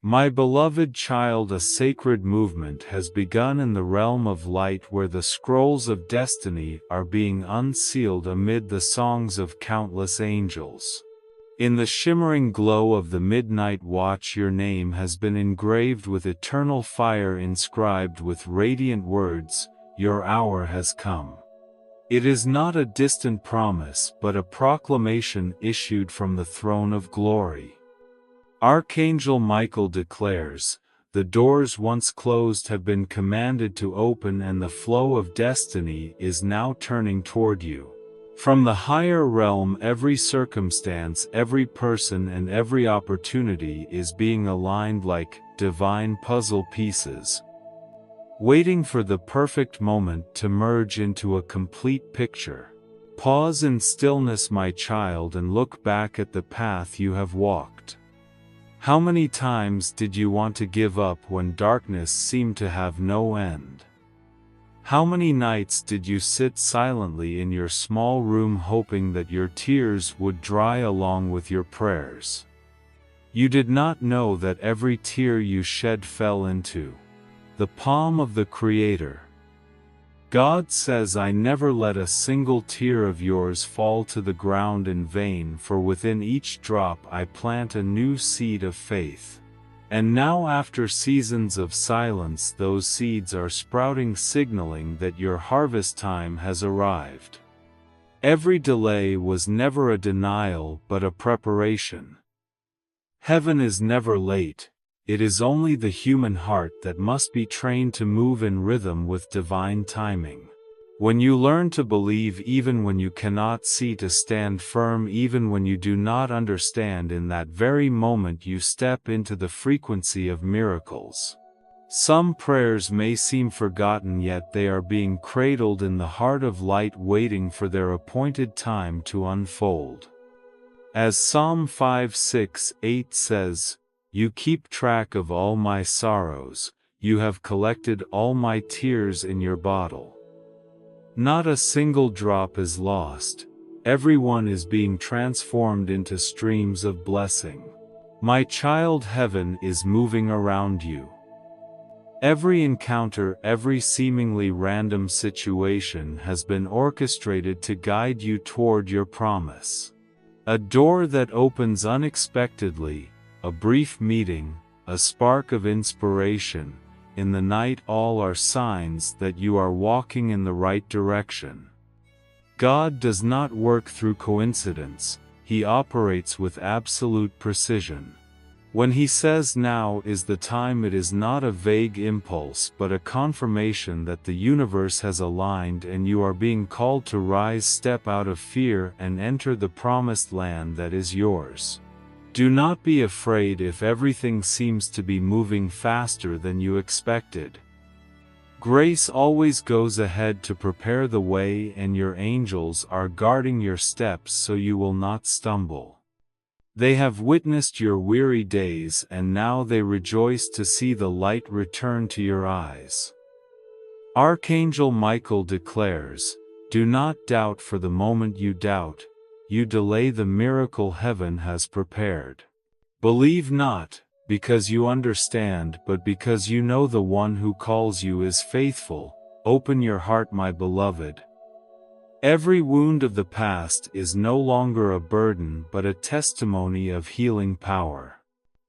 My beloved child, a sacred movement has begun in the realm of light where the scrolls of destiny are being unsealed amid the songs of countless angels. In the shimmering glow of the midnight watch, your name has been engraved with eternal fire, inscribed with radiant words, "Your hour has come." It is not a distant promise but a proclamation issued from the throne of glory. Archangel Michael declares, "The doors once closed have been commanded to open, and the flow of destiny is now turning toward you." From the higher realm, every circumstance, every person, and every opportunity is being aligned like divine puzzle pieces, waiting for the perfect moment to merge into a complete picture. Pause in stillness, my child, and look back at the path you have walked. How many times did you want to give up when darkness seemed to have no end? How many nights did you sit silently in your small room hoping that your tears would dry along with your prayers? You did not know that every tear you shed fell into the palm of the Creator. God says, "I never let a single tear of yours fall to the ground in vain, for within each drop I plant a new seed of faith." And now, after seasons of silence, those seeds are sprouting, signaling that your harvest time has arrived. Every delay was never a denial but a preparation. Heaven is never late. It is only the human heart that must be trained to move in rhythm with divine timing. When you learn to believe even when you cannot see, to stand firm even when you do not understand, in that very moment you step into the frequency of miracles. Some prayers may seem forgotten, yet they are being cradled in the heart of light, waiting for their appointed time to unfold. As Psalm 5:6-8 says, "You keep track of all my sorrows, you have collected all my tears in your bottle." Not a single drop is lost. Everyone is being transformed into streams of blessing. My child, heaven is moving around you. Every encounter, every seemingly random situation has been orchestrated to guide you toward your promise. A door that opens unexpectedly, a brief meeting, a spark of inspiration, in the night, all are signs that you are walking in the right direction. God does not work through coincidence, He operates with absolute precision. When He says now is the time, it is not a vague impulse but a confirmation that the universe has aligned and you are being called to rise, step out of fear, and enter the promised land that is yours. Do not be afraid if everything seems to be moving faster than you expected. Grace always goes ahead to prepare the way, and your angels are guarding your steps so you will not stumble. They have witnessed your weary days, and now they rejoice to see the light return to your eyes. Archangel Michael declares, "Do not doubt, for the moment you doubt, you delay the miracle heaven has prepared. Believe not, because you understand, but because you know the one who calls you is faithful. Open your heart, my beloved." Every wound of the past is no longer a burden but a testimony of healing power.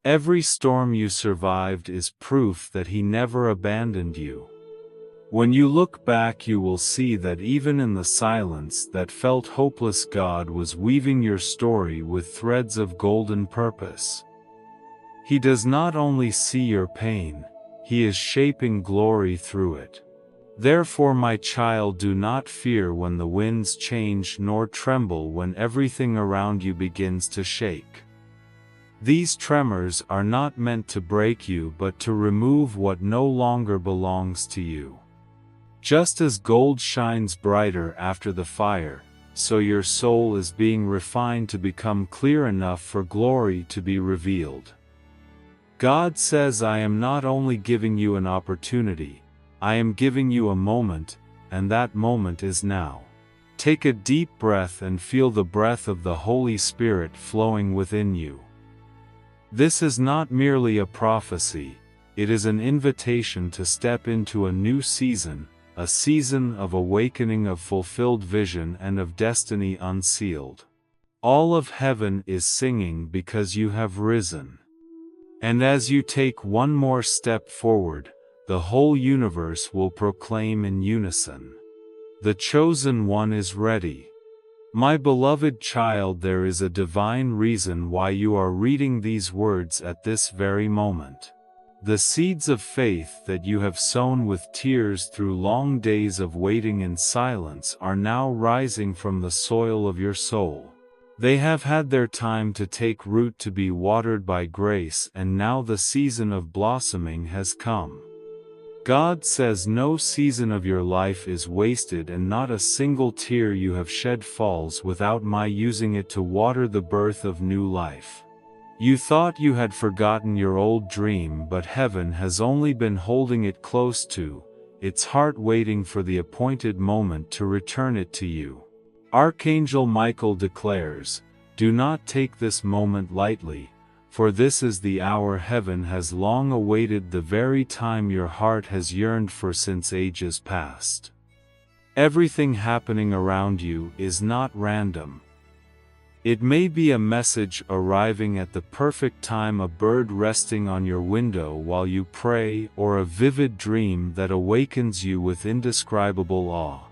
Every storm you survived is proof that He never abandoned you. When you look back, you will see that even in the silence that felt hopeless, God was weaving your story with threads of golden purpose. He does not only see your pain, He is shaping glory through it. Therefore, my child, do not fear when the winds change, nor tremble when everything around you begins to shake. These tremors are not meant to break you but to remove what no longer belongs to you. Just as gold shines brighter after the fire, so your soul is being refined to become clear enough for glory to be revealed. God says, "I am not only giving you an opportunity, I am giving you a moment, and that moment is now." Take a deep breath and feel the breath of the Holy Spirit flowing within you. This is not merely a prophecy, it is an invitation to step into a new season, a season of awakening, of fulfilled vision, and of destiny unsealed. All of heaven is singing because you have risen. And as you take one more step forward, the whole universe will proclaim in unison, "The chosen one is ready." My beloved child, there is a divine reason why you are reading these words at this very moment. The seeds of faith that you have sown with tears through long days of waiting in silence are now rising from the soil of your soul. They have had their time to take root, to be watered by grace, and now the season of blossoming has come. God says no season of your life is wasted, and not a single tear you have shed falls without my using it to water the birth of new life. You thought you had forgotten your old dream, but heaven has only been holding it close to its heart, waiting for the appointed moment to return it to you. Archangel Michael declares, "Do not take this moment lightly, for this is the hour heaven has long awaited, the very time your heart has yearned for since ages past." Everything happening around you is not random. It may be a message arriving at the perfect time, a bird resting on your window while you pray, or a vivid dream that awakens you with indescribable awe.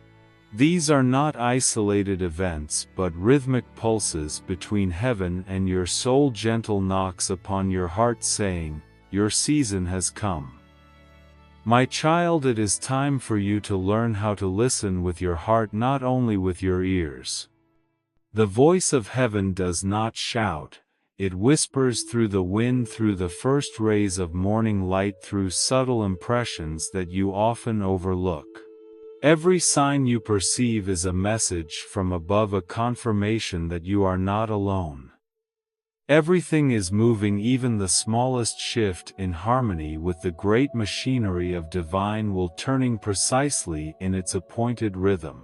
These are not isolated events, but rhythmic pulses between heaven and your soul, gentle knocks upon your heart saying, "Your season has come." My child, it is time for you to learn how to listen with your heart, not only with your ears. The voice of heaven does not shout, it whispers through the wind, through the first rays of morning light, through subtle impressions that you often overlook. Every sign you perceive is a message from above, a confirmation that you are not alone. Everything is moving, even the smallest shift, in harmony with the great machinery of divine will, turning precisely in its appointed rhythm.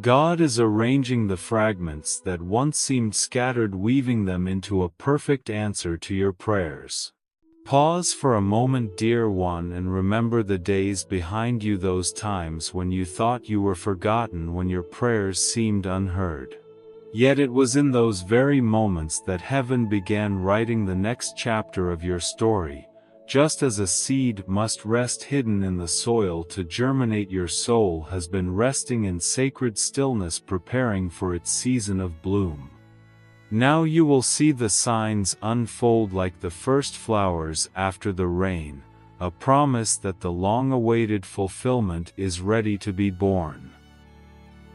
God is arranging the fragments that once seemed scattered, weaving them into a perfect answer to your prayers. Pause for a moment, dear one, and remember the days behind you, those times when you thought you were forgotten, when your prayers seemed unheard. Yet it was in those very moments that heaven began writing the next chapter of your story. Just as a seed must rest hidden in the soil to germinate, your soul has been resting in sacred stillness, preparing for its season of bloom. Now you will see the signs unfold like the first flowers after the rain, a promise that the long-awaited fulfillment is ready to be born.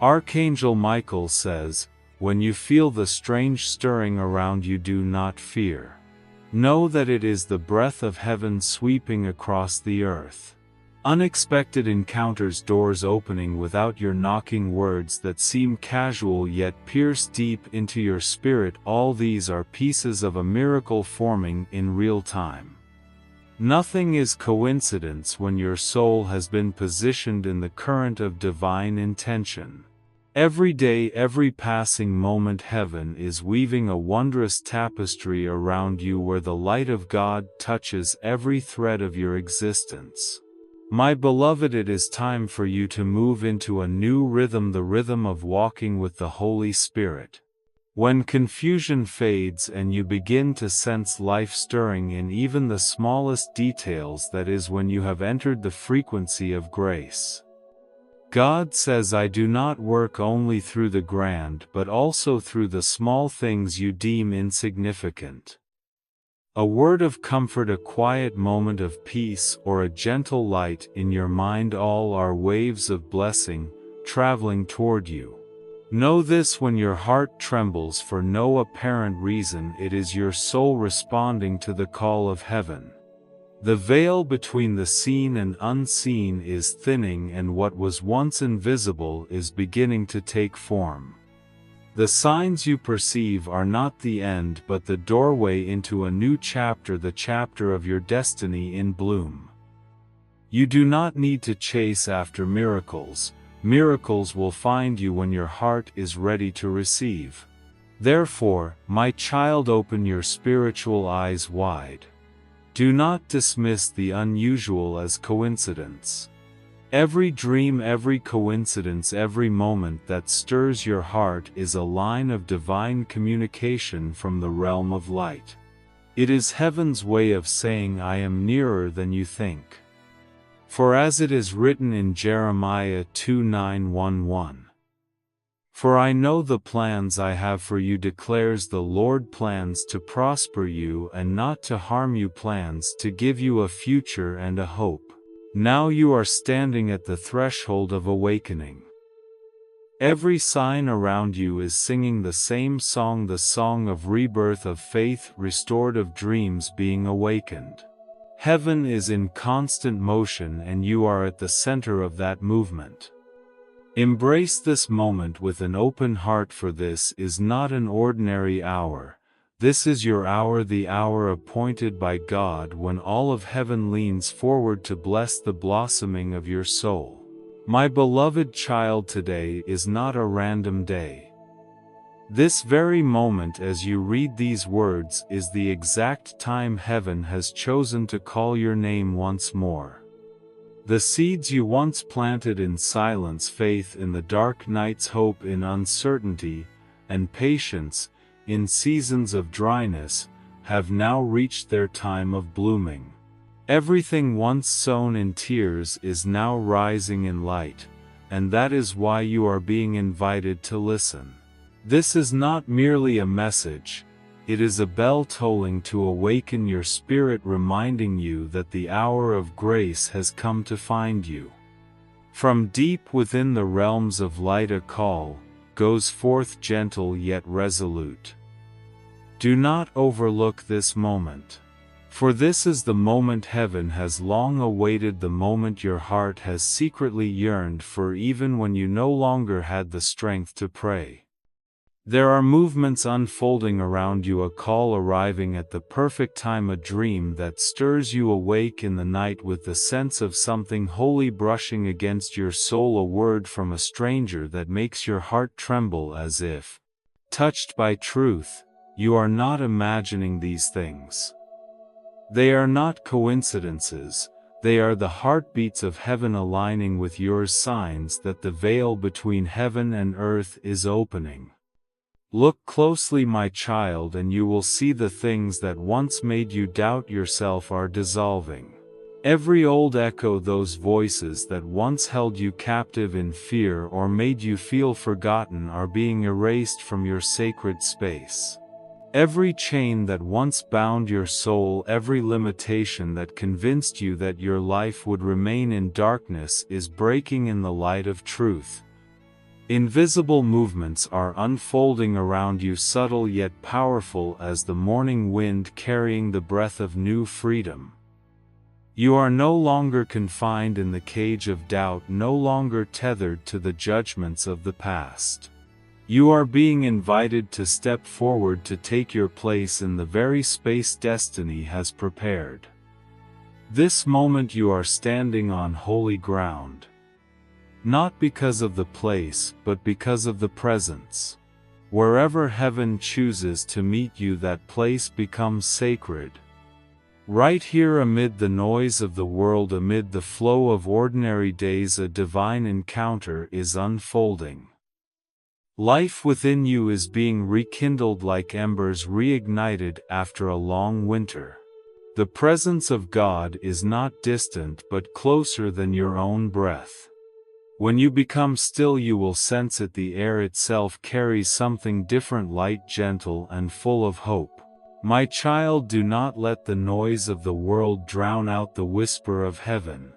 Archangel Michael says, "When you feel the strange stirring around you, do not fear. Know that it is the breath of heaven sweeping across the earth. Unexpected encounters, doors opening without your knocking, words that seem casual yet pierce deep into your spirit, all these are pieces of a miracle forming in real time. Nothing is coincidence when your soul has been positioned in the current of divine intention. Every day, every passing moment, heaven is weaving a wondrous tapestry around you where the light of God touches every thread of your existence. My beloved, it is time for you to move into a new rhythm, the rhythm of walking with the Holy Spirit. When confusion fades and you begin to sense life stirring in even the smallest details, that is when you have entered the frequency of grace. God says, "I do not work only through the grand, but also through the small things you deem insignificant." A word of comfort, a quiet moment of peace, or a gentle light in your mind, all are waves of blessing, traveling toward you. Know this: when your heart trembles for no apparent reason, it is your soul responding to the call of heaven. The veil between the seen and unseen is thinning, and what was once invisible is beginning to take form. The signs you perceive are not the end, but the doorway into a new chapter, the chapter of your destiny in bloom. You do not need to chase after miracles. Miracles will find you when your heart is ready to receive. Therefore, my child, open your spiritual eyes wide. Do not dismiss the unusual as coincidence. Every dream, every coincidence, every moment that stirs your heart is a line of divine communication from the realm of light. It is heaven's way of saying, I am nearer than you think. For as it is written in Jeremiah 2:9-11, for I know the plans I have for you, declares the Lord, plans to prosper you and not to harm you, plans to give you a future and a hope. Now you are standing at the threshold of awakening. Every sign around you is singing the same song, the song of rebirth, of faith restored, of dreams being awakened. Heaven is in constant motion and you are at the center of that movement. Embrace this moment with an open heart, for this is not an ordinary hour. This is your hour, the hour appointed by God when all of heaven leans forward to bless the blossoming of your soul. My beloved child, today is not a random day. This very moment as you read these words is the exact time heaven has chosen to call your name once more. The seeds you once planted in silence, faith in the dark nights, hope in uncertainty, and patience in seasons of dryness, have now reached their time of blooming. Everything once sown in tears is now rising in light, and that is why you are being invited to listen. This is not merely a message, it is a bell tolling to awaken your spirit, reminding you that the hour of grace has come to find you. From deep within the realms of light a call goes forth, gentle yet resolute. Do not overlook this moment. For this is the moment heaven has long awaited, the moment your heart has secretly yearned for, even when you no longer had the strength to pray. There are movements unfolding around you, a call arriving at the perfect time, a dream that stirs you awake in the night with the sense of something holy brushing against your soul, a word from a stranger that makes your heart tremble as if touched by truth. You are not imagining these things. They are not coincidences, they are the heartbeats of heaven aligning with yours, signs that the veil between heaven and earth is opening. Look closely, my child, and you will see the things that once made you doubt yourself are dissolving. Every old echo, those voices that once held you captive in fear or made you feel forgotten, are being erased from your sacred space. Every chain that once bound your soul, every limitation that convinced you that your life would remain in darkness, is breaking in the light of truth. Invisible movements are unfolding around you, subtle yet powerful as the morning wind carrying the breath of new freedom. You are no longer confined in the cage of doubt, no longer tethered to the judgments of the past. You are being invited to step forward, to take your place in the very space destiny has prepared. This moment you are standing on holy ground. Not because of the place, but because of the presence. Wherever heaven chooses to meet you, that place becomes sacred. Right here, amid the noise of the world, amid the flow of ordinary days, a divine encounter is unfolding. Life within you is being rekindled like embers reignited after a long winter. The presence of God is not distant but closer than your own breath. When you become still, you will sense it. The air itself carries something different, light, gentle, and full of hope. My child, do not let the noise of the world drown out the whisper of heaven.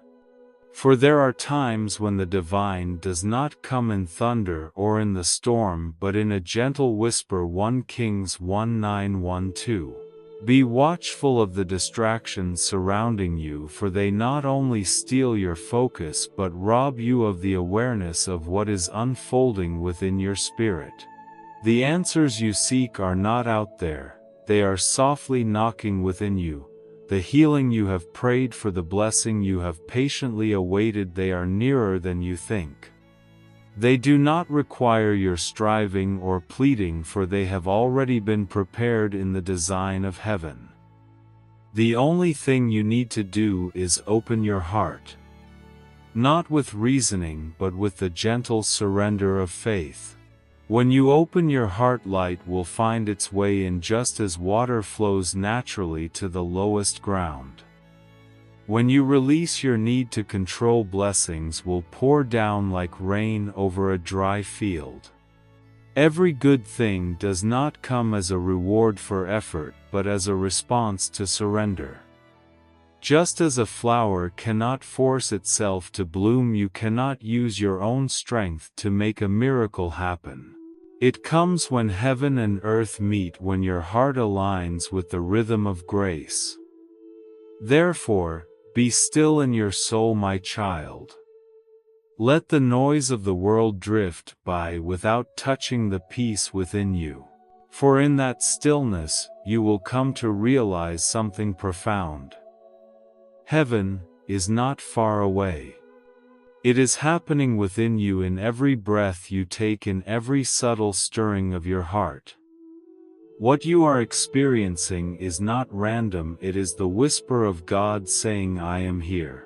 For there are times when the divine does not come in thunder or in the storm, but in a gentle whisper. 1 Kings 1:9-12. Be watchful of the distractions surrounding you, for they not only steal your focus but rob you of the awareness of what is unfolding within your spirit. The answers you seek are not out there, they are softly knocking within you. The healing you have prayed for, the blessing you have patiently awaited, they are nearer than you think. They do not require your striving or pleading, for they have already been prepared in the design of heaven. The only thing you need to do is open your heart. Not with reasoning, but with the gentle surrender of faith. When you open your heart, light will find its way in, just as water flows naturally to the lowest ground. When you release your need to control, blessings will pour down like rain over a dry field. Every good thing does not come as a reward for effort, but as a response to surrender. Just as a flower cannot force itself to bloom, you cannot use your own strength to make a miracle happen. It comes when heaven and earth meet, when your heart aligns with the rhythm of grace. Therefore, be still in your soul, my child. Let the noise of the world drift by without touching the peace within you. For in that stillness, you will come to realize something profound. Heaven is not far away. It is happening within you, in every breath you take, in every subtle stirring of your heart. What you are experiencing is not random, it is the whisper of God saying, I am here.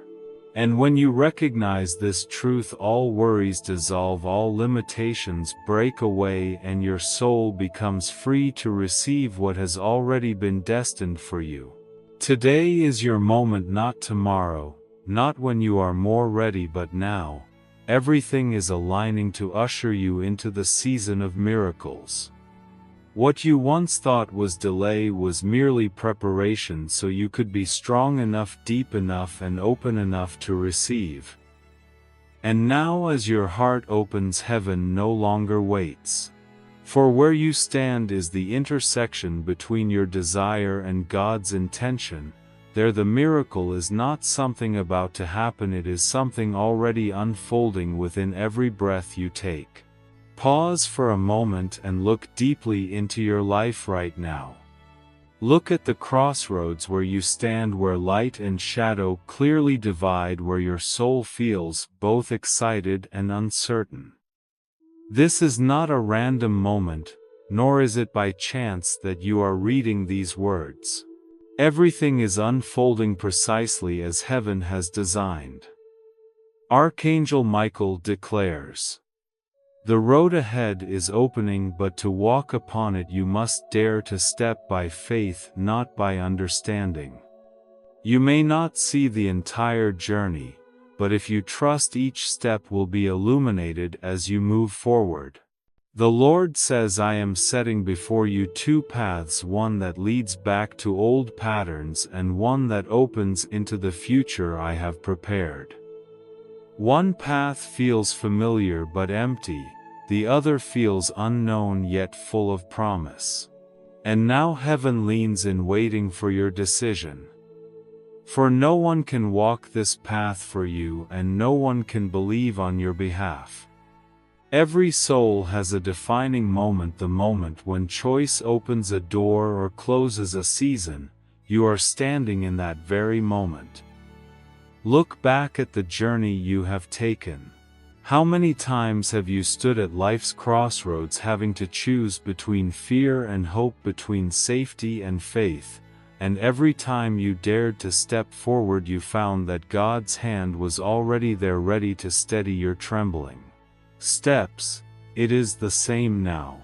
And when you recognize this truth, all worries dissolve, all limitations break away, and your soul becomes free to receive what has already been destined for you. Today is your moment, not tomorrow, not when you are more ready, but now. Everything is aligning to usher you into the season of miracles. What you once thought was delay was merely preparation, so you could be strong enough, deep enough, and open enough to receive. And now, as your heart opens, heaven no longer waits. For where you stand is the intersection between your desire and God's intention. There the miracle is not something about to happen, it is something already unfolding within every breath you take. Pause for a moment and look deeply into your life right now. Look at the crossroads where you stand, where light and shadow clearly divide, where your soul feels both excited and uncertain. This is not a random moment, nor is it by chance that you are reading these words. Everything is unfolding precisely as heaven has designed. Archangel Michael declares, the road ahead is opening, but to walk upon it you must dare to step by faith, not by understanding. You may not see the entire journey, but if you trust, each step will be illuminated as you move forward. The Lord says, I am setting before you two paths, one that leads back to old patterns and one that opens into the future I have prepared. One path feels familiar but empty, the other feels unknown yet full of promise. And now heaven leans in, waiting for your decision. For no one can walk this path for you, and no one can believe on your behalf. Every soul has a defining moment, the moment when choice opens a door or closes a season. You are standing in that very moment. Look back at the journey you have taken. How many times have you stood at life's crossroads, having to choose between fear and hope, between safety and faith, and every time you dared to step forward you found that God's hand was already there, ready to steady your trembling steps. It is the same now.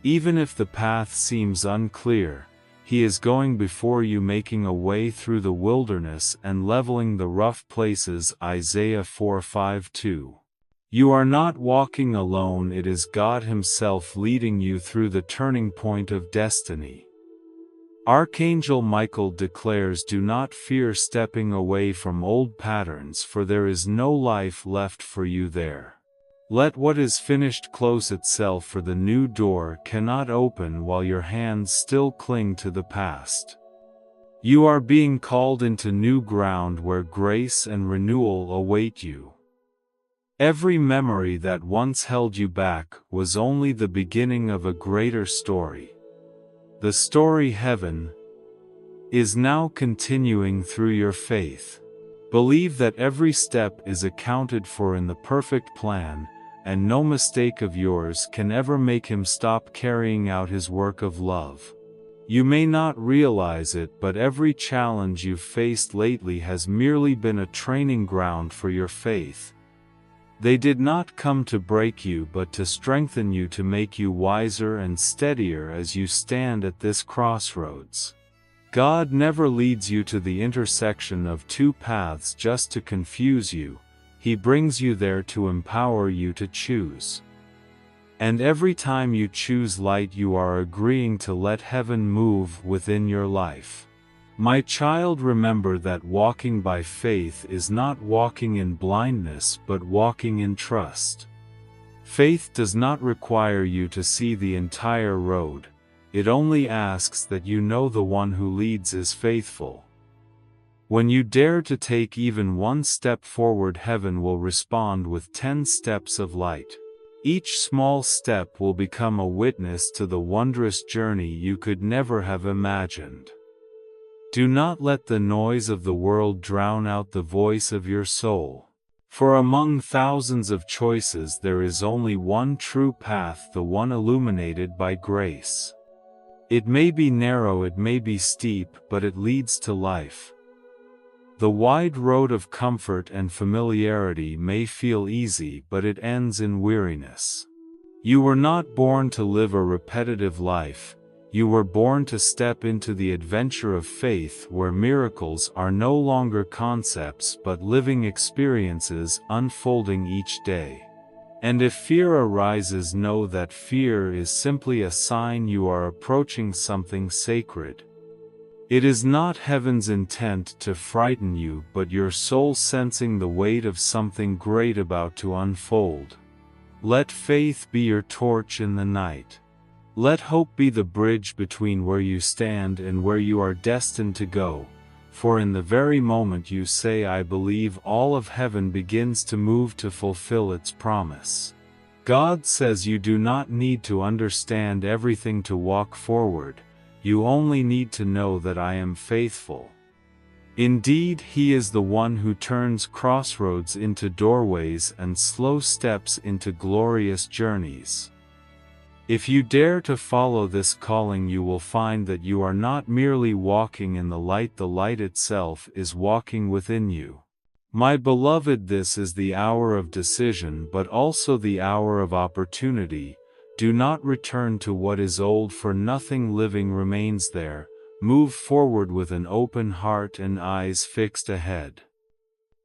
Even if the path seems unclear, He is going before you, making a way through the wilderness and leveling the rough places. Isaiah 4:5-2. You are not walking alone, it is God Himself leading you through the turning point of destiny. Archangel Michael declares, do not fear stepping away from old patterns, for there is no life left for you there. Let what is finished close itself, for the new door cannot open while your hands still cling to the past. You are being called into new ground where grace and renewal await you. Every memory that once held you back was only the beginning of a greater story. The story heaven is now continuing through your faith. Believe that every step is accounted for in the perfect plan, and no mistake of yours can ever make him stop carrying out his work of love. You may not realize it, but every challenge you've faced lately has merely been a training ground for your faith. They did not come to break you but to strengthen you, to make you wiser and steadier as you stand at this crossroads. God never leads you to the intersection of two paths just to confuse you. He brings you there to empower you to choose. And every time you choose light, you are agreeing to let heaven move within your life. My child, remember that walking by faith is not walking in blindness but walking in trust. Faith does not require you to see the entire road. It only asks that you know the one who leads is faithful. When you dare to take even one step forward, heaven will respond with 10 steps of light. Each small step will become a witness to the wondrous journey you could never have imagined. Do not let the noise of the world drown out the voice of your soul. For among thousands of choices there is only one true path, the one illuminated by grace. It may be narrow, it may be steep, but it leads to life. The wide road of comfort and familiarity may feel easy, but it ends in weariness. You were not born to live a repetitive life. You were born to step into the adventure of faith, where miracles are no longer concepts but living experiences unfolding each day. And if fear arises, know that fear is simply a sign you are approaching something sacred. It is not heaven's intent to frighten you, but your soul sensing the weight of something great about to unfold. Let faith be your torch in the night. Let hope be the bridge between where you stand and where you are destined to go, for in the very moment you say I believe, all of heaven begins to move to fulfill its promise. God says you do not need to understand everything to walk forward. You only need to know that I am faithful. Indeed, He is the one who turns crossroads into doorways and slow steps into glorious journeys. If you dare to follow this calling, you will find that you are not merely walking in the light itself is walking within you. My beloved, this is the hour of decision, but also the hour of opportunity. Do not return to what is old, for nothing living remains there. Move forward with an open heart and eyes fixed ahead.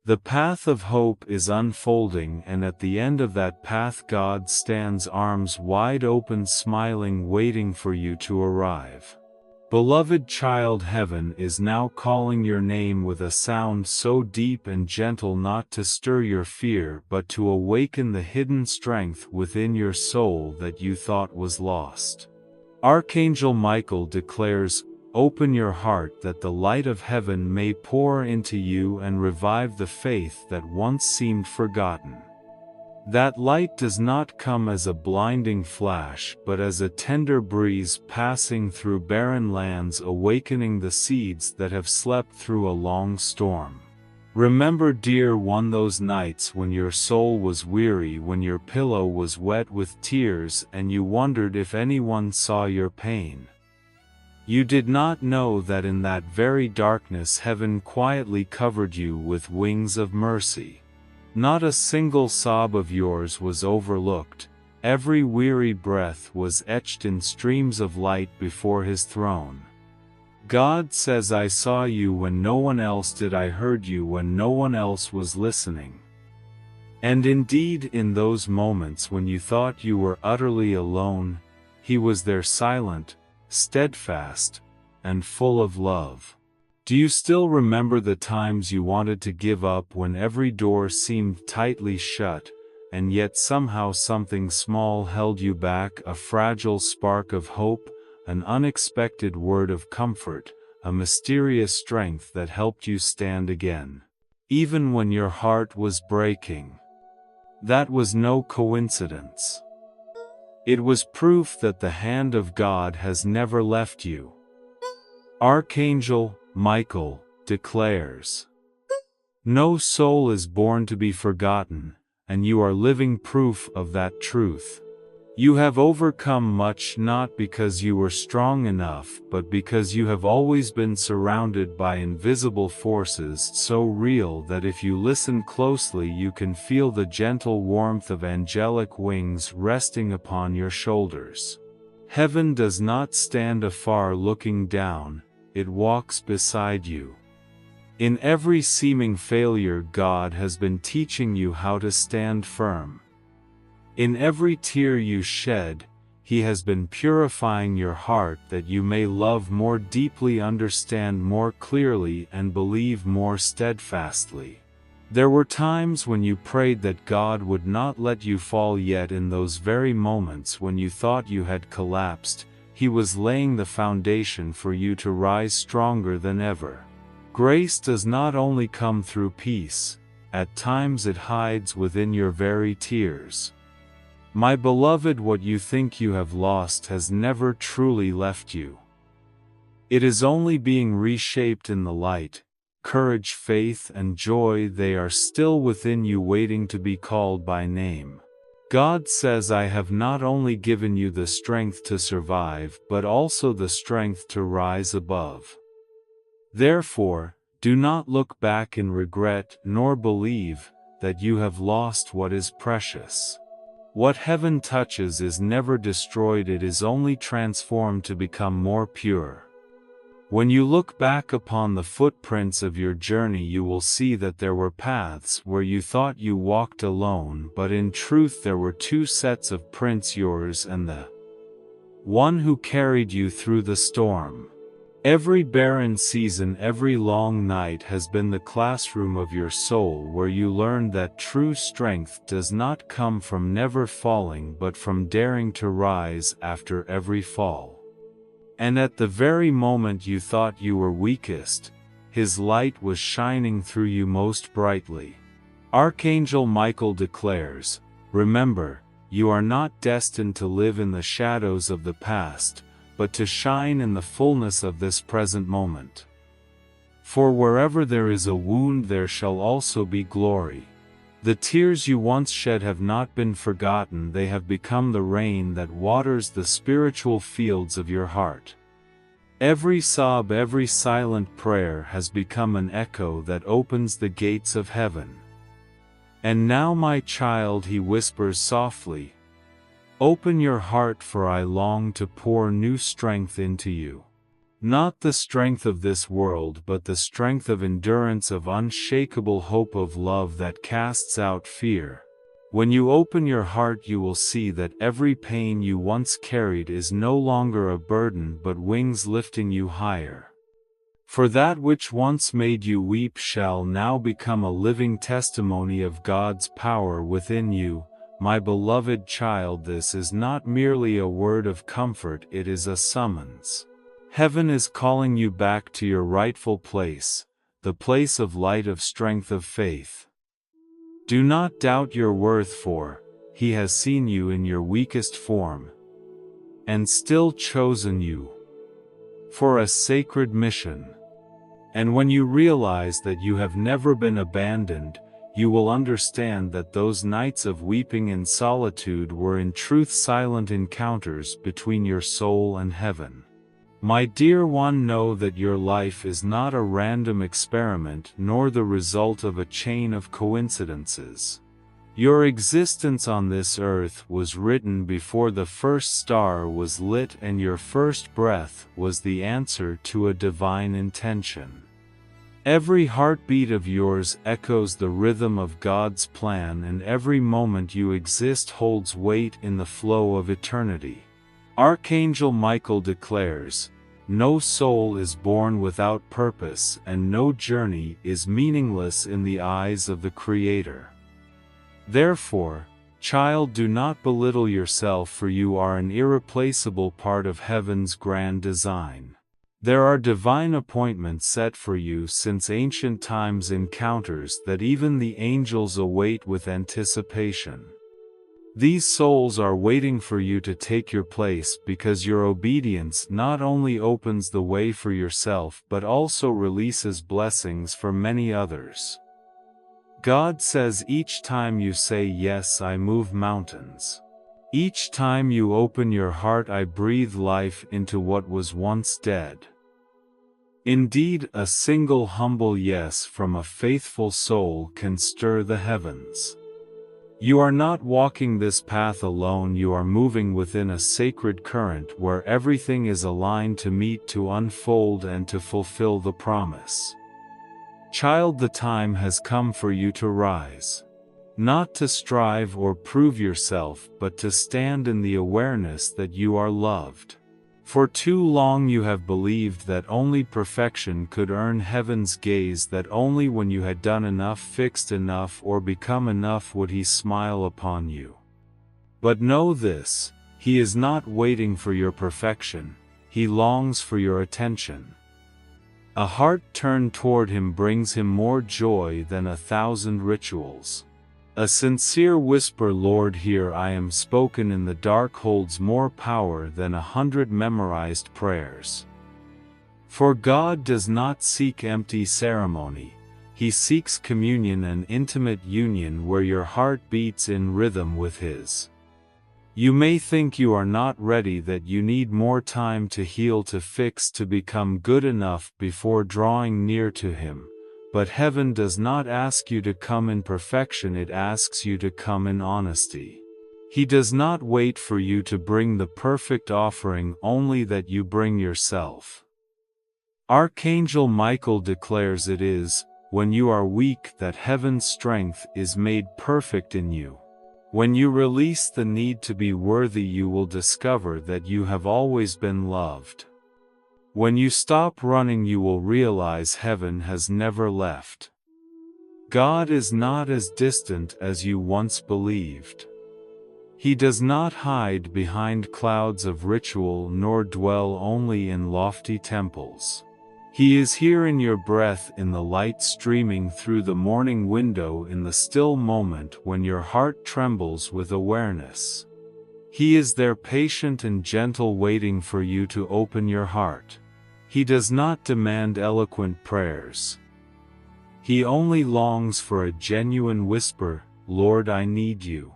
The path of hope is unfolding, and at the end of that path God stands, arms wide open, smiling, waiting for you to arrive. Beloved child, heaven is now calling your name with a sound so deep and gentle, not to stir your fear but to awaken the hidden strength within your soul that you thought was lost. Archangel Michael declares, open your heart that the light of heaven may pour into you and revive the faith that once seemed forgotten. That light does not come as a blinding flash but as a tender breeze passing through barren lands, awakening the seeds that have slept through a long storm. Remember, dear one, those nights when your soul was weary, when your pillow was wet with tears and you wondered if anyone saw your pain. You did not know that in that very darkness heaven quietly covered you with wings of mercy. Not a single sob of yours was overlooked. Every weary breath was etched in streams of light before His throne. God says, I saw you when no one else did, I heard you when no one else was listening. And indeed, in those moments when you thought you were utterly alone, He was there, silent, steadfast, and full of love. Do you still remember the times you wanted to give up, when every door seemed tightly shut, and yet somehow something small held you back, a fragile spark of hope, an unexpected word of comfort, a mysterious strength that helped you stand again, even when your heart was breaking? That was no coincidence. It was proof that the hand of God has never left you. Archangel Michael declares, no soul is born to be forgotten, and you are living proof of that truth. You have overcome much not because you were strong enough, but because you have always been surrounded by invisible forces so real that if you listen closely you can feel the gentle warmth of angelic wings resting upon your shoulders. Heaven does not stand afar looking down, it walks beside you. In every seeming failure, God has been teaching you how to stand firm. In every tear you shed, He has been purifying your heart that you may love more deeply, understand more clearly, and believe more steadfastly. There were times when you prayed that God would not let you fall, yet in those very moments when you thought you had collapsed, He was laying the foundation for you to rise stronger than ever. Grace does not only come through peace, at times it hides within your very tears. My beloved, what you think you have lost has never truly left you. It is only being reshaped in the light. Courage, faith, and joy, they are still within you, waiting to be called by name. God says, I have not only given you the strength to survive, but also the strength to rise above. Therefore, do not look back in regret, nor believe that you have lost what is precious. What heaven touches is never destroyed, it is only transformed to become more pure. When you look back upon the footprints of your journey, you will see that there were paths where you thought you walked alone, but in truth there were two sets of prints, yours and the one who carried you through the storm. Every barren season, every long night has been the classroom of your soul, where you learned that true strength does not come from never falling, but from daring to rise after every fall. And at the very moment you thought you were weakest, His light was shining through you most brightly. Archangel Michael declares, remember, you are not destined to live in the shadows of the past, but to shine in the fullness of this present moment. For wherever there is a wound, there shall also be glory. The tears you once shed have not been forgotten, they have become the rain that waters the spiritual fields of your heart. Every sob, every silent prayer has become an echo that opens the gates of heaven. And now, my child, He whispers softly, open your heart, for I long to pour new strength into you. Not the strength of this world, but the strength of endurance, of unshakable hope, of love that casts out fear. When you open your heart, you will see that every pain you once carried is no longer a burden, but wings lifting you higher. For that which once made you weep shall now become a living testimony of God's power within you. My beloved child, this is not merely a word of comfort, it is a summons. Heaven is calling you back to your rightful place, the place of light, of strength, of faith. Do not doubt your worth, for He has seen you in your weakest form, and still chosen you for a sacred mission. And when you realize that you have never been abandoned, you will understand that those nights of weeping in solitude were in truth silent encounters between your soul and heaven. My dear one, know that your life is not a random experiment, nor the result of a chain of coincidences. Your existence on this earth was written before the first star was lit, and your first breath was the answer to a divine intention. Every heartbeat of yours echoes the rhythm of God's plan, and every moment you exist holds weight in the flow of eternity. Archangel Michael declares, no soul is born without purpose, and no journey is meaningless in the eyes of the Creator. Therefore, child, do not belittle yourself, for you are an irreplaceable part of heaven's grand design. There are divine appointments set for you since ancient times, encounters that even the angels await with anticipation. These souls are waiting for you to take your place, because your obedience not only opens the way for yourself but also releases blessings for many others. God says each time you say yes, I move mountains. Each time you open your heart, I breathe life into what was once dead. Indeed, a single humble yes from a faithful soul can stir the heavens. You are not walking this path alone, you are moving within a sacred current where everything is aligned to meet, to unfold, and to fulfill the promise. Child, the time has come for you to rise. Not to strive or prove yourself, but to stand in the awareness that you are loved. For too long you have believed that only perfection could earn heaven's gaze, that only when you had done enough, fixed enough, or become enough would he smile upon you. But know this, he is not waiting for your perfection, he longs for your attention. A heart turned toward him brings him more joy than 1,000 rituals. A sincere whisper, Lord, here I am, spoken in the dark, holds more power than 100 memorized prayers. For God does not seek empty ceremony, he seeks communion, an intimate union where your heart beats in rhythm with his. You may think you are not ready, that you need more time to heal, to fix, to become good enough before drawing near to him. But heaven does not ask you to come in perfection, it asks you to come in honesty. He does not wait for you to bring the perfect offering, only that you bring yourself. Archangel Michael declares it is, when you are weak, that heaven's strength is made perfect in you. When you release the need to be worthy, you will discover that you have always been loved. When you stop running, you will realize heaven has never left. God is not as distant as you once believed. He does not hide behind clouds of ritual, nor dwell only in lofty temples. He is here in your breath, in the light streaming through the morning window, in the still moment when your heart trembles with awareness. He is there, patient and gentle, waiting for you to open your heart. He does not demand eloquent prayers. He only longs for a genuine whisper, Lord, I need you.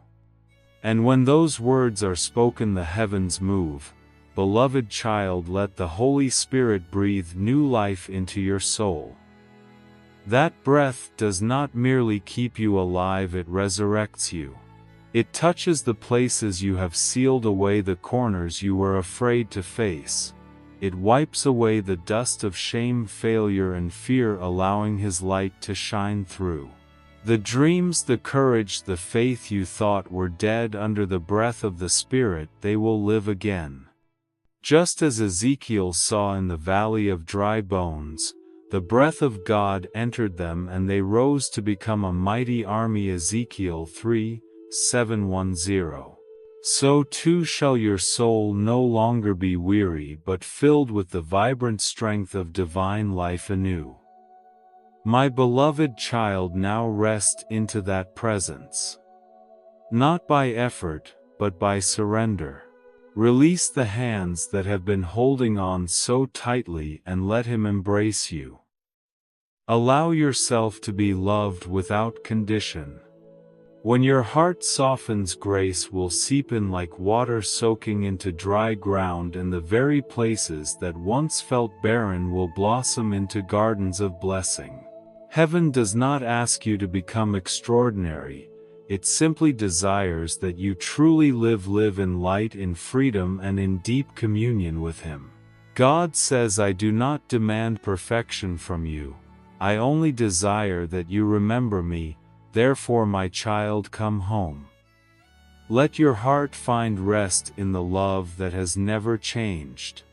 And when those words are spoken, the heavens move. Beloved child, let the Holy Spirit breathe new life into your soul. That breath does not merely keep you alive, it resurrects you. It touches the places you have sealed away, the corners you were afraid to face. It wipes away the dust of shame, failure, and fear, allowing his light to shine through. The dreams, the courage, the faith you thought were dead, under the breath of the Spirit, they will live again. Just as Ezekiel saw in the valley of dry bones, the breath of God entered them and they rose to become a mighty army. Ezekiel 3:7-10. So too shall your soul no longer be weary, but filled with the vibrant strength of divine life anew. My beloved child, now rest into that presence. Not by effort, but by surrender. Release the hands that have been holding on so tightly and let him embrace you. Allow yourself to be loved without condition. When your heart softens, grace will seep in like water soaking into dry ground, and the very places that once felt barren will blossom into gardens of blessing. Heaven does not ask you to become extraordinary. It simply desires that you truly live in light, in freedom, and in deep communion with him. God says, I do not demand perfection from you. I only desire that you remember me. Therefore, my child, come home. Let your heart find rest in the love that has never changed.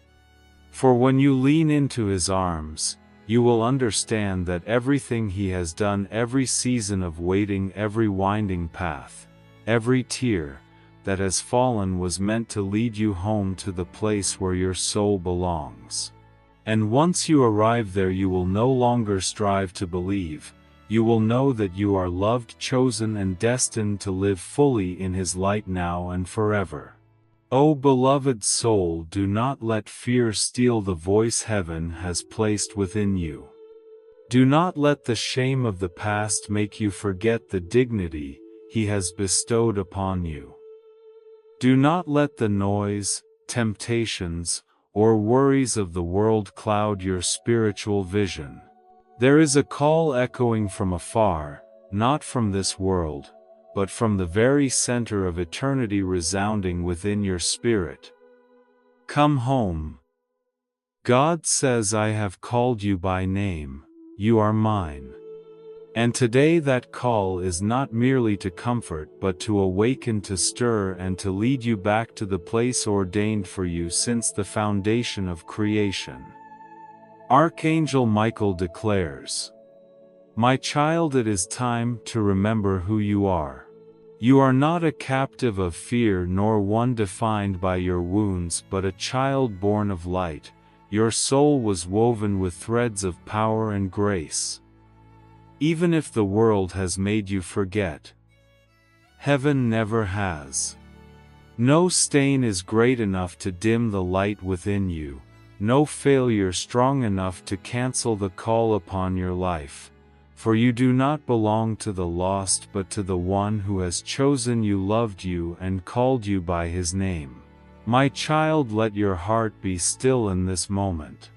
For when you lean into his arms, you will understand that everything he has done, every season of waiting, every winding path, every tear that has fallen, was meant to lead you home to the place where your soul belongs. And once you arrive there, you will no longer strive to believe. You will know that you are loved, chosen, and destined to live fully in his light now and forever. O beloved soul, do not let fear steal the voice heaven has placed within you. Do not let the shame of the past make you forget the dignity He has bestowed upon you. Do not let the noise, temptations, or worries of the world cloud your spiritual vision. There is a call echoing from afar, not from this world, but from the very center of eternity resounding within your spirit. Come home. God says, I have called you by name, you are mine. And today that call is not merely to comfort but to awaken, to stir, and to lead you back to the place ordained for you since the foundation of creation. Archangel Michael declares, My child, it is time to remember who you are. You are not a captive of fear nor one defined by your wounds, but a child born of light. Your soul was woven with threads of power and grace. Even if the world has made you forget, heaven never has. No stain is great enough to dim the light within you, no failure strong enough to cancel the call upon your life, for you do not belong to the lost but to the one who has chosen you, loved you, and called you by His name. My child, let your heart be still in this moment.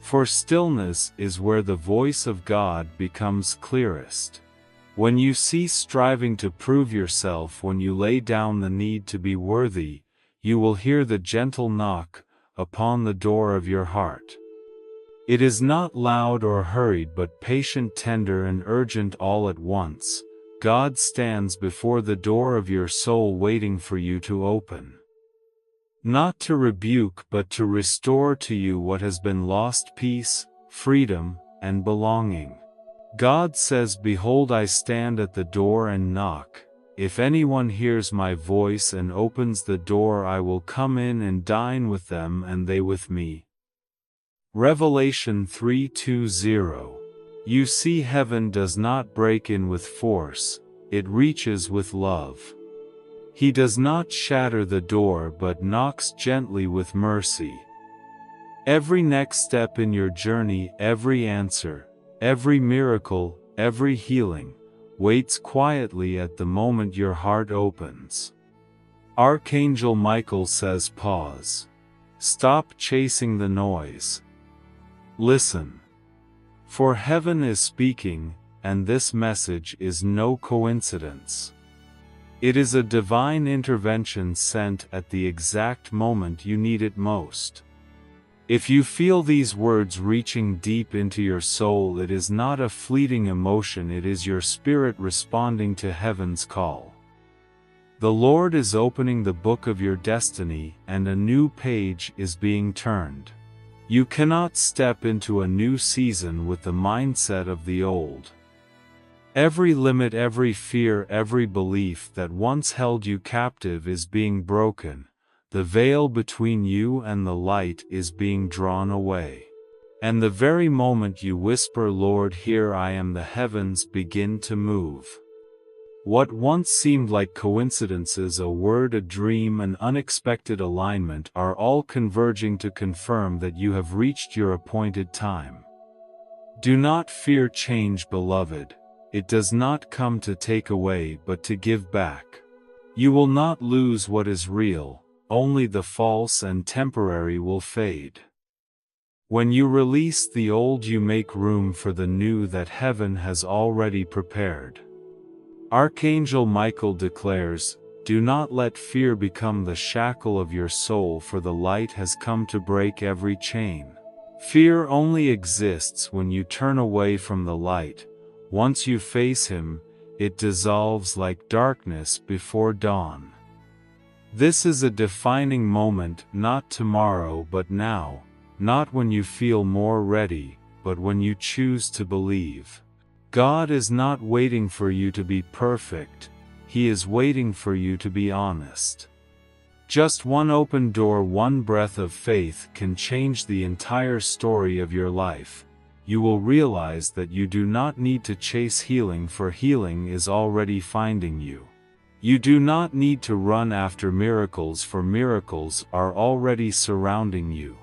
For stillness is where the voice of God becomes clearest. When you cease striving to prove yourself, when you lay down the need to be worthy, you will hear the gentle knock upon the door of your heart. It is not loud or hurried but patient, tender, and urgent all at once. God stands before the door of your soul waiting for you to open. Not to rebuke but to restore to you what has been lost: peace, freedom, and belonging. God says, Behold, I stand at the door and knock. If anyone hears my voice and opens the door, I will come in and dine with them and they with me. Revelation 3:20. You see, heaven does not break in with force, it reaches with love. He does not shatter the door but knocks gently with mercy. Every next step in your journey, every answer, every miracle, every healing, waits quietly at the moment your heart opens. Archangel Michael says, pause. Stop chasing the noise. Listen. For heaven is speaking, and this message is no coincidence. It is a divine intervention sent at the exact moment you need it most. If you feel these words reaching deep into your soul, it is not a fleeting emotion, it is your spirit responding to heaven's call. The Lord is opening the book of your destiny, and a new page is being turned. You cannot step into a new season with the mindset of the old. Every limit, every fear, every belief that once held you captive is being broken. The veil between you and the light is being drawn away. And the very moment you whisper, Lord, here I am, the heavens begin to move. What once seemed like coincidences, a word, a dream, an unexpected alignment, are all converging to confirm that you have reached your appointed time. Do not fear change, beloved. It does not come to take away but to give back. You will not lose what is real, only the false and temporary will fade. When you release the old, you make room for the new that heaven has already prepared. Archangel Michael declares, Do not let fear become the shackle of your soul, for the light has come to break every chain. Fear only exists when you turn away from the light. Once you face Him, it dissolves like darkness before dawn. This is a defining moment, not tomorrow but now, not when you feel more ready, but when you choose to believe. God is not waiting for you to be perfect, He is waiting for you to be honest. Just one open door, one breath of faith can change the entire story of your life. You will realize that you do not need to chase healing, for healing is already finding you. You do not need to run after miracles, for miracles are already surrounding you.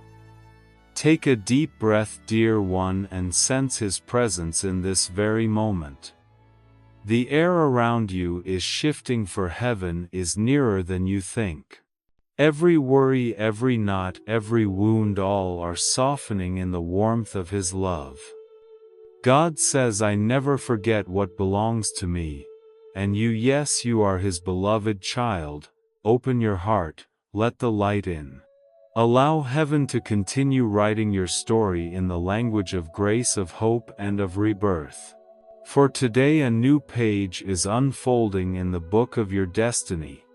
Take a deep breath, dear one, and sense His presence in this very moment. The air around you is shifting, for heaven is nearer than you think. Every worry, every knot, every wound, all are softening in the warmth of His love. God says, I never forget what belongs to me. And you, yes, you are His beloved child. Open your heart, let the light in. Allow heaven to continue writing your story in the language of grace, of hope, and of rebirth. For today a new page is unfolding in the book of your destiny.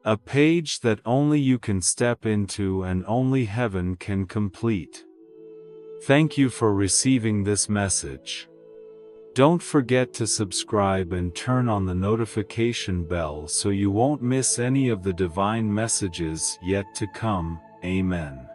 A page that only you can step into and only heaven can complete. Thank you for receiving this message. Don't forget to subscribe and turn on the notification bell so you won't miss any of the divine messages yet to come. Amen.